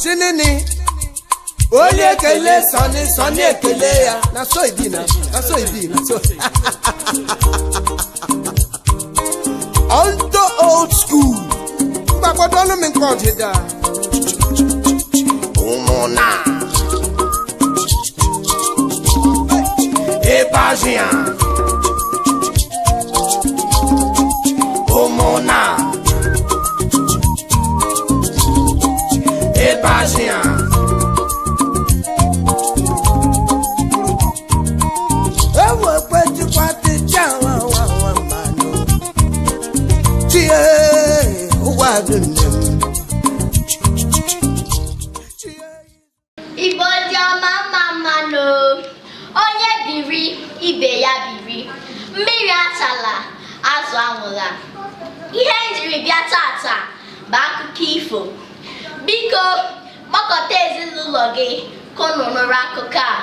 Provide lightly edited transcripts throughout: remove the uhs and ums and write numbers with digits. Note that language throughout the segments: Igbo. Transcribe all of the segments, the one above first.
Sinini Oye kele Sonny ekele ya na so ibi Alto old school Bakodolo min konjida Umona Ebazia Umona Ebazia Ewe kweti kwati chawa mano Chie uwadunem Igbo dị ọma mmanụ onye biri ibe ya biri mmiri achala azụ anwụla ihe njiri bịa tata bụ akụkọ ifo biko gbakọta ezinụlọ gị ka unu nụrụ akụkọ a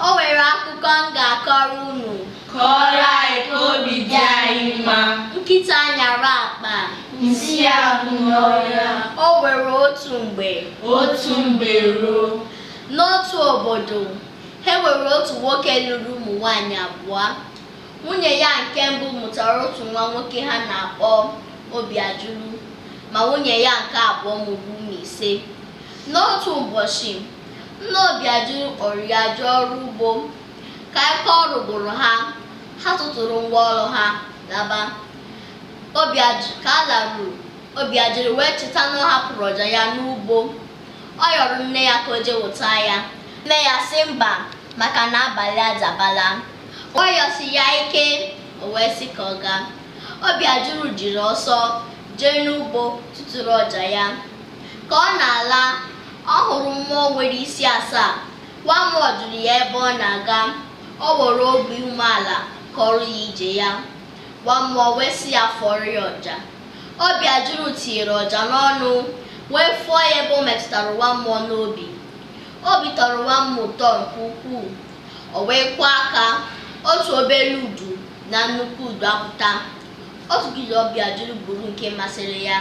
o nwere akụkọ m ga-akọrọ unu kọrọ anyị ka obi dị anyị mma nkịta nyara akpa nsị ahụ n'ọhịa o nwere otu mgbe ruo n'otu obodo ha nwere otu nwoke lụrụ ụmụ nwanyị abụọ nwunye ya nke mbụ mụtara otu nwa nwoke ha na-akpọ Obiajulu ma nwunye ya nke abụọ mụrụ ụmụ ise n'otu ụbọchị nne Obiajulu kpọrọ ya jee ọrụ ugbo ka ike ọrụ gwụrụ ha tụtụrụ ngwa ọrụ ha laba ka a laruru Obiajulu wee cheta na ọ hapụrụ ọja ya n'ugbo ọ yọrọ nne ya ka o jee wụta ya nne ya sị mba maka na abalị adabala ọ yọsi ya ike o wee sị ka ọ gaa Obiajulu jiri ọsọ jee n'ugbo tụtụrụ ọja ya ka ọ na-ala ọ hụrụ mmụọ nwere isi asaa nwa mmụọ jụrụ ya ebe ọ na-aga ọ were obi umeala kọrọ ya ije ya nwa mmụọ wee sị ya fọrọ ya ọja Obiajulu tinyere ọja n'ọnụ wee fụọ ya ebe o metụtara nwa mmụọ n'obi obi tọrọ nwa mmụọ ụtọ nke ukwuu o wee kwụọ aka otu obere udu na nnukwu udu apụta otu gidi Obiajulu buru nke masịrị ya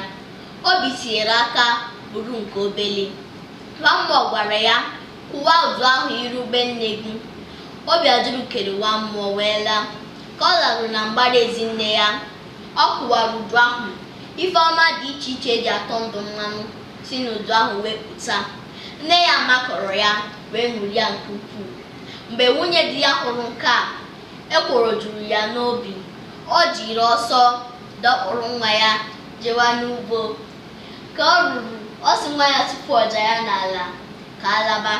obi tinyere aka buru nke obele nwa mmụọ gwara ya kwụwa udu ahụ iru ube nne gị Obiajulu kere nwa mmụọ wee laa ka ọ laruru na mgbada ezi nne ya ọ kụwara udu ahụ ife ọma dị iche iche eji atọ ndụ mmanụ si n'udu ahụ wee pụta nne ya makọrọ ya wee ṅụrụ ya nke ukwuu mgbe nwunye di ya hụrụ nke a ekworo juru ya n'obi ọ jiri ọsọ dọkpụrụ nwa ya jewa n'ugbo ka ọ ruru ọ sị nwa ya tupu ọja ya n'ala ka alaba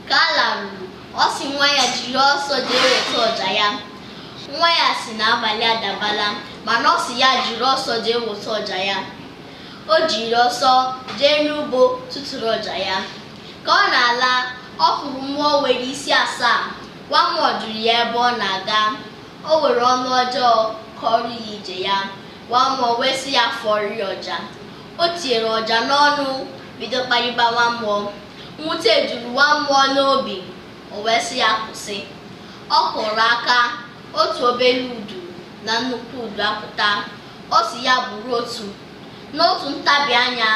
ka a laruru ọ sị nwa ya jiri ọsọ jee weta ọja ya nwa ya si na abalị adabala mana ọ sị ya jiri ọsọ jee weta ọja ya o jiri ọsọ jee n'ugbo tụtụrụ ọja ya ka ọ na-ala ọ hụrụ mmụọ nwere isi asaa nwa mmụọ jụrụ ya ebe ọ na-aga o were ọnụ ọjọọ kọrọ ya ije ya nwa mmụọ wee sị ya fọrọ ya ọja o tinyere ọja n'ọnụ bido kparịba nwa mmụọ mwute juru nwa mmụọ n'obi o wee sị ya kwụsị ọ kụrụ aka otu obere udu na nnukwu udu apụta o si ya buru otu n'otu ntabi anya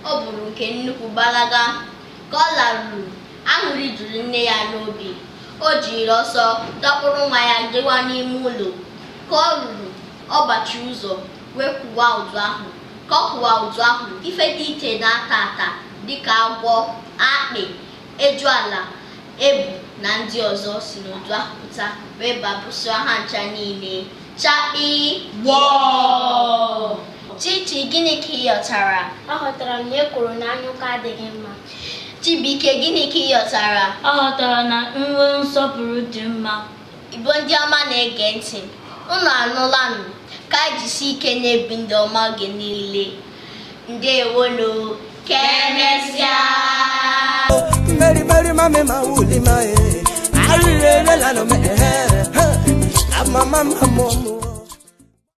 ọ bụrụ nke nnukwu gbalaga ka ọ laruru aṅụrị juru nne ya n'obi o jiri ọsọ dọkpụrụ nwa ya jewa n'ime ụlọ ka ọ ruru ọ gbachiri ụzọ wee kwụwa udu ahụ ka ọ kwụwa udu ahụ ife dị iche na-ata ata dịka agwọ akpị ejuala ebu na ndị ọzọ si n'udu ahụ pụta wee babụsịa ha ncha niile chakpi Wow! Chichi, gịnị ka ị ghọtara? Aghọtara m na ekworo na anyụkọ adịghị mma. Chibuike, gịnị ka ị ghọtara? Aghọtara na nwe nsọpụrụ dị mma. Igbo ndị ọma na-ege ntị, unu anụlanụ ka anyị jisi ike na-ebi ndị ọma oge niile. Ndewonu, ka emesịa. Meri mame mauli mae. Ari le la no me. Mama mama.